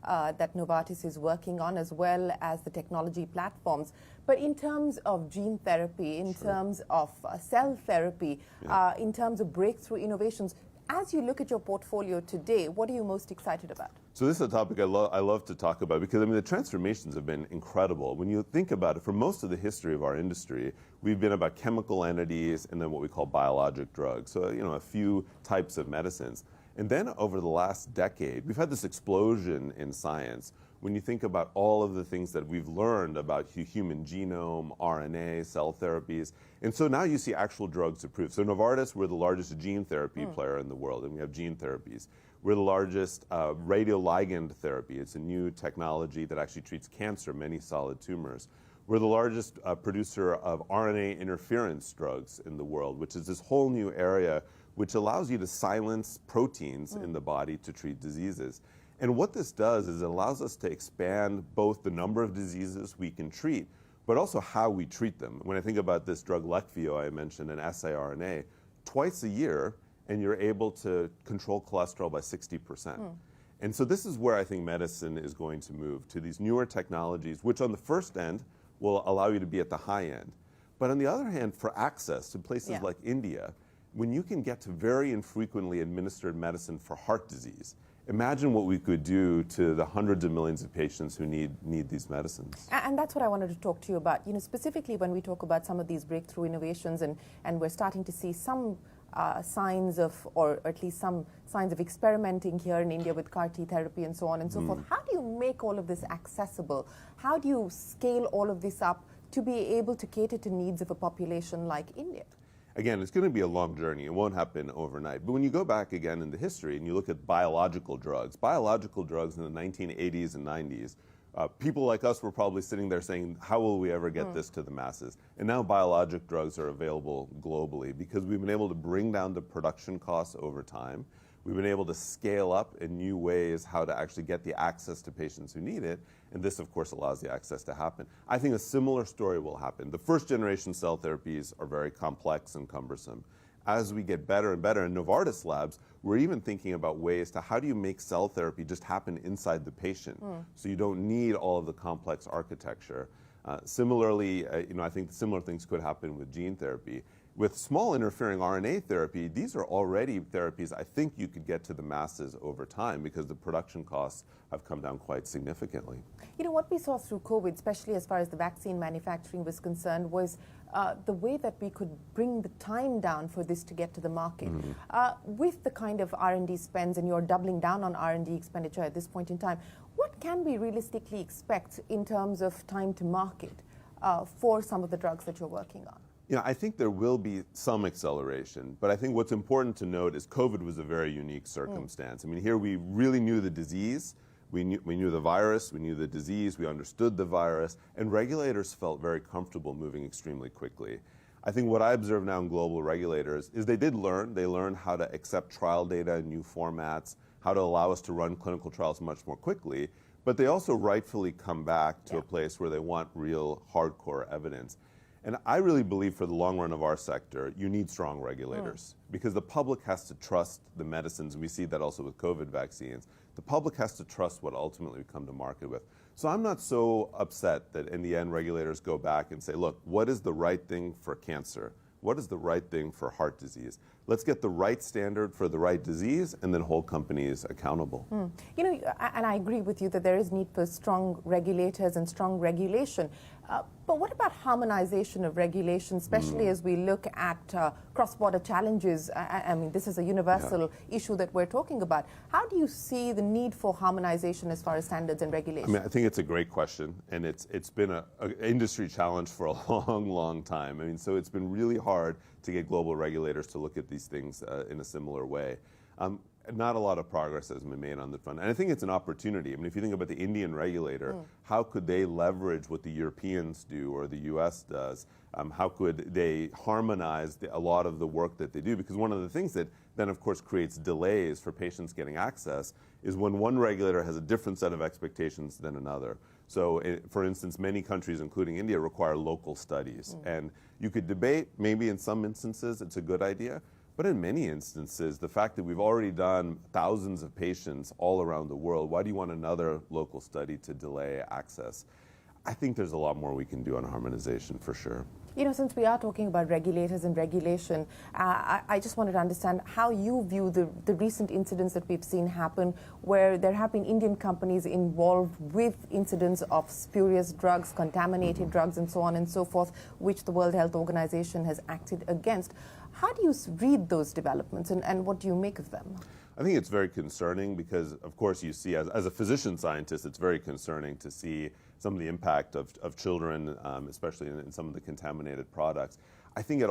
that Novartis is working on, as well as the technology platforms. But in terms of gene therapy, in terms of cell therapy, in terms of breakthrough innovations, as you look at your portfolio today, what are you most excited about? So this is a topic I love to talk about because, I mean, the transformations have been incredible. When you think about it, for most of the history of our industry, we've been about chemical entities and then what we call biologic drugs. So, you know, a few types of medicines. And then over the last decade, we've had this explosion in science. When you think about all of the things that we've learned about human genome, RNA, cell therapies, and so now you see actual drugs approved. So Novartis, we're the largest gene therapy player in the world, and we have gene therapies. We're the largest radioligand therapy. It's a new technology that actually treats cancer, many solid tumors. We're the largest producer of RNA interference drugs in the world, which is this whole new area which allows you to silence proteins in the body to treat diseases. And what this does is it allows us to expand both the number of diseases we can treat, but also how we treat them. When I think about this drug Leqvio I mentioned, an siRNA, twice a year, and you're able to control cholesterol by 60%. And so this is where I think medicine is going to move, to these newer technologies, which on the first end will allow you to be at the high end. But on the other hand, for access to places like India, when you can get to very infrequently administered medicine for heart disease, imagine what we could do to the hundreds of millions of patients who need these medicines. And that's what I wanted to talk to you about. You know, specifically when we talk about some of these breakthrough innovations, and we're starting to see some signs of, or at least some signs of experimenting here in India with CAR T therapy and so on and so forth. How do you make all of this accessible? How do you scale all of this up to be able to cater to needs of a population like India? Again, it's going to be a long journey. It won't happen overnight. But when you go back again in the history and you look at biological drugs in the 1980s and 90s, people like us were probably sitting there saying, how will we ever get this to the masses? And now biologic drugs are available globally because we've been able to bring down the production costs over time. We've been able to scale up in new ways how to actually get the access to patients who need it. And this, of course, allows the access to happen. I think a similar story will happen. The first generation cell therapies are very complex and cumbersome. As we get better and better in Novartis labs, we're even thinking about ways to how do you make cell therapy just happen inside the patient so you don't need all of the complex architecture. Similarly, you know, I think similar things could happen with gene therapy. With small interfering RNA therapy, these are already therapies I think you could get to the masses over time because the production costs have come down quite significantly. You know, what we saw through COVID, especially as far as the vaccine manufacturing was concerned, was the way that we could bring the time down for this to get to the market. With the kind of R&D spends, and you're doubling down on R&D expenditure at this point in time, what can we realistically expect in terms of time to market for some of the drugs that you're working on? You know, I think there will be some acceleration, but I think what's important to note is COVID was a very unique circumstance. I mean, here we really knew the disease, we knew the virus, we knew the disease, we understood the virus, and regulators felt very comfortable moving extremely quickly. I think what I observe now in global regulators is they learned how to accept trial data in new formats, how to allow us to run clinical trials much more quickly, but they also rightfully come back to a place where they want real hardcore evidence. And I really believe for the long run of our sector, you need strong regulators because the public has to trust the medicines. And we see that also with COVID vaccines. The public has to trust what ultimately we come to market with. So I'm not so upset that in the end regulators go back and say, look, what is the right thing for cancer? What is the right thing for heart disease? Let's get the right standard for the right disease and then hold companies accountable. You know, and I agree with you that there is need for strong regulators and strong regulation. But what about harmonization of regulation, especially as we look at cross-border challenges? I mean, this is a universal issue that we're talking about. How do you see the need for harmonization as far as standards and regulation? I mean, I think it's a great question, and it's been an industry challenge for a long, long time. I mean, so it's been really hard to get global regulators to look at these things in a similar way. Not a lot of progress has been made on the front. And I think it's an opportunity. I mean, if you think about the Indian regulator, how could they leverage what the Europeans do or the US does? How could they harmonize a lot of the work that they do? Because one of the things that then, of course, creates delays for patients getting access is when one regulator has a different set of expectations than another. So, for instance, many countries, including India, require local studies. And you could debate, maybe in some instances, it's a good idea. But in many instances, the fact that we've already done thousands of patients all around the world, why do you want another local study to delay access? I think there's a lot more we can do on harmonization for sure. You know, since we are talking about regulators and regulation, I just wanted to understand how you view the recent incidents that we've seen happen, where there have been Indian companies involved with incidents of spurious drugs, contaminated drugs, and so on and so forth, which the World Health Organization has acted against. How do you read those developments, and what do you make of them? I think it's very concerning because, of course, you see, as a physician scientist, it's very concerning to see some of the impact of children, especially in some of the contaminated products. I think it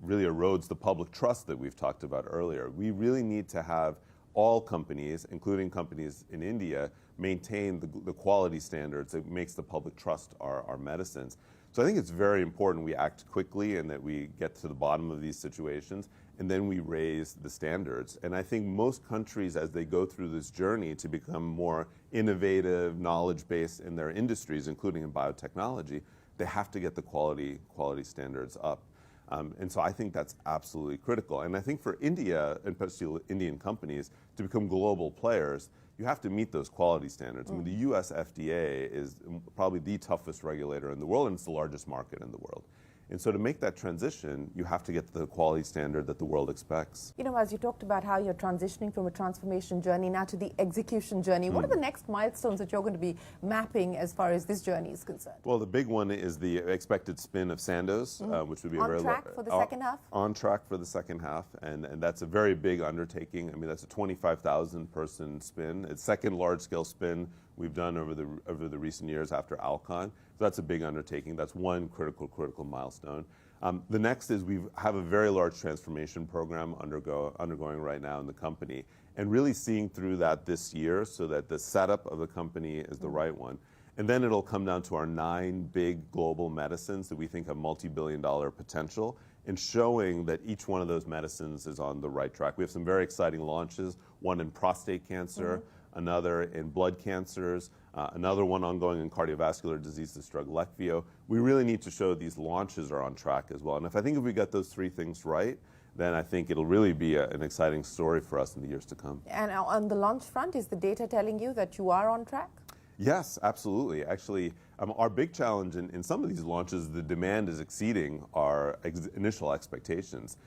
really erodes the public trust that we've talked about earlier. We really need to have all companies, including companies in India, maintain the quality standards that makes the public trust our medicines. So I think it's very important we act quickly and that we get to the bottom of these situations, and then we raise the standards. And I think most countries, as they go through this journey to become more innovative, knowledge-based in their industries, including in biotechnology, they have to get the quality standards up. And so I think that's absolutely critical. And I think for India, and especially Indian companies, to become global players, you have to meet those quality standards. I mean, the US FDA is probably the toughest regulator in the world, and it's the largest market in the world. And so to make that transition, you have to get to the quality standard that the world expects. You know, as you talked about how you're transitioning from a transformation journey now to the execution journey, what are the next milestones that you're going to be mapping as far as this journey is concerned? Well, the big one is the expected spin of Sandoz, which would be on track for the second half? On track for the second half, and that's a very big undertaking. I mean, that's a 25,000 person spin. It's second large-scale spin we've done over the recent years after Alcon. So that's a big undertaking. That's one critical milestone. The next is we have a very large transformation program undergoing right now in the company, and really seeing through that this year so that the setup of the company is the right one. And then it'll come down to our 9 big global medicines that we think have multi-billion-dollar potential, and showing that each one of those medicines is on the right track. We have some very exciting launches, one in prostate cancer, another in blood cancers, another one ongoing in cardiovascular disease, this drug Leqvio. We really need to show these launches are on track as well. And if we get those 3 things right, then I think it'll really be an exciting story for us in the years to come. And on the launch front, is the data telling you that you are on track? Yes, absolutely. Actually, our big challenge in some of these launches, the demand is exceeding our initial expectations.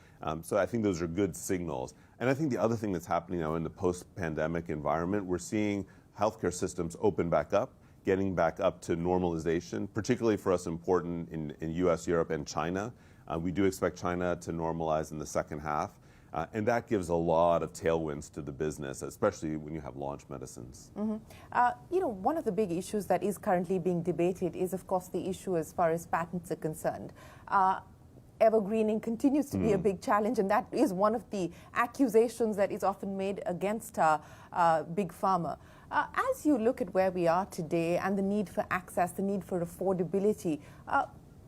So I think those are good signals. And I think the other thing that's happening now in the post-pandemic environment, we're seeing healthcare systems open back up, getting back up to normalization, particularly for us important in US, Europe, and China. We do expect China to normalize in the second half. And that gives a lot of tailwinds to the business, especially when you have launch medicines. You know, one of the big issues that is currently being debated is, of course, the issue as far as patents are concerned. Evergreening continues to be a big challenge, and that is one of the accusations that is often made against Big Pharma. As you look at where we are today and the need for access, the need for affordability,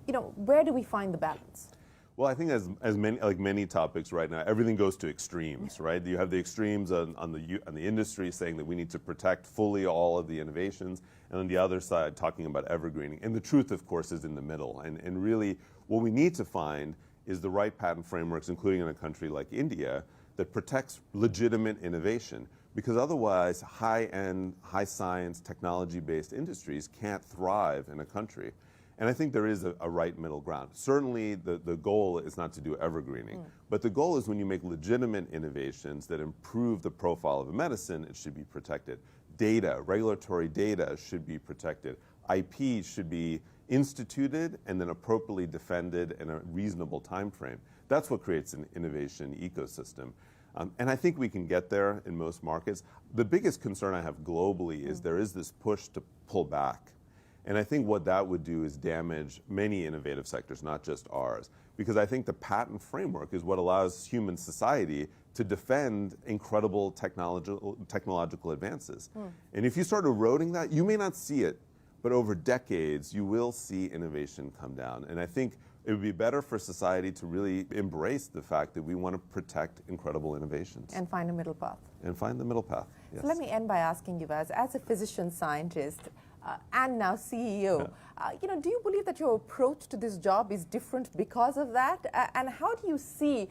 you know, where do we find the balance? Well, I think as many topics right now, everything goes to extremes, right? You have the extremes on the industry saying that we need to protect fully all of the innovations, and on the other side talking about evergreening. And the truth, of course, is in the middle. And really, what we need to find is the right patent frameworks, including in a country like India, that protects legitimate innovation. Because otherwise, high-end, high-science, technology-based industries can't thrive in a country. And I think there is a right middle ground. Certainly, the goal is not to do evergreening, but the goal is when you make legitimate innovations that improve the profile of a medicine, it should be protected. Data, regulatory data should be protected. IP should be instituted and then appropriately defended in a reasonable time frame. That's what creates an innovation ecosystem. And I think we can get there in most markets. The biggest concern I have globally is there is this push to pull back. And I think what that would do is damage many innovative sectors, not just ours. Because I think the patent framework is what allows human society to defend incredible technological advances. And if you start eroding that, you may not see it, but over decades, you will see innovation come down. And I think it would be better for society to really embrace the fact that we want to protect incredible innovations. And find a middle path. And find the middle path, yes. So let me end by asking you, as a physician scientist, and now CEO, you know, do you believe that your approach to this job is different because of that? And how do you see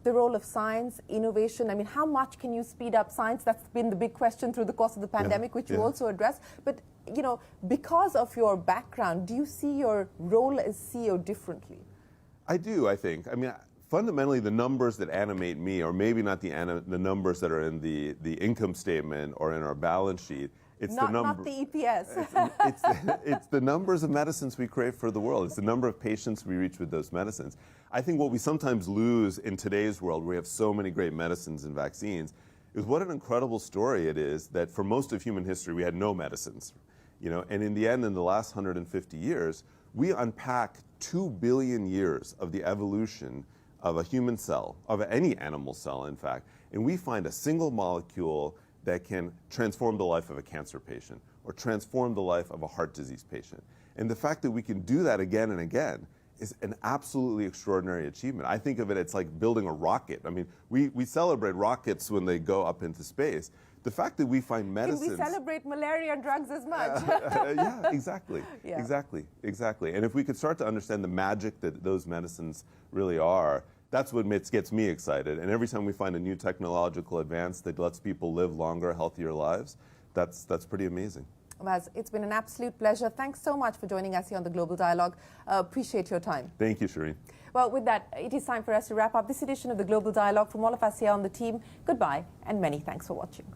the role of science, innovation. I mean, how much can you speed up science? That's been the big question through the course of the pandemic, which you also addressed. But, you know, because of your background, do you see your role as CEO differently? I do, I think. I mean, fundamentally, the numbers that animate me, or maybe not the numbers that are in the income statement or in our balance sheet. It's not the EPS. It's the numbers of medicines we create for the world. It's the number of patients we reach with those medicines. I think what we sometimes lose in today's world, where we have so many great medicines and vaccines, is what an incredible story it is that for most of human history we had no medicines. You know, and in the end, in the last 150 years, we unpack 2 billion years of the evolution of a human cell, of any animal cell, in fact, and we find a single molecule that can transform the life of a cancer patient or transform the life of a heart disease patient. And the fact that we can do that again and again is an absolutely extraordinary achievement. I think of it, it's like building a rocket. I mean, we celebrate rockets when they go up into space. The fact that we find medicines... Can we celebrate malaria drugs as much? Yeah, exactly. Yeah. Exactly. And if we could start to understand the magic that those medicines really are, that's what gets me excited. And every time we find a new technological advance that lets people live longer, healthier lives, that's pretty amazing. Vaz, it's been an absolute pleasure. Thanks so much for joining us here on the Global Dialogue. Appreciate your time. Thank you, Shireen. Well, with that, it is time for us to wrap up this edition of the Global Dialogue. From all of us here on the team, goodbye and many thanks for watching.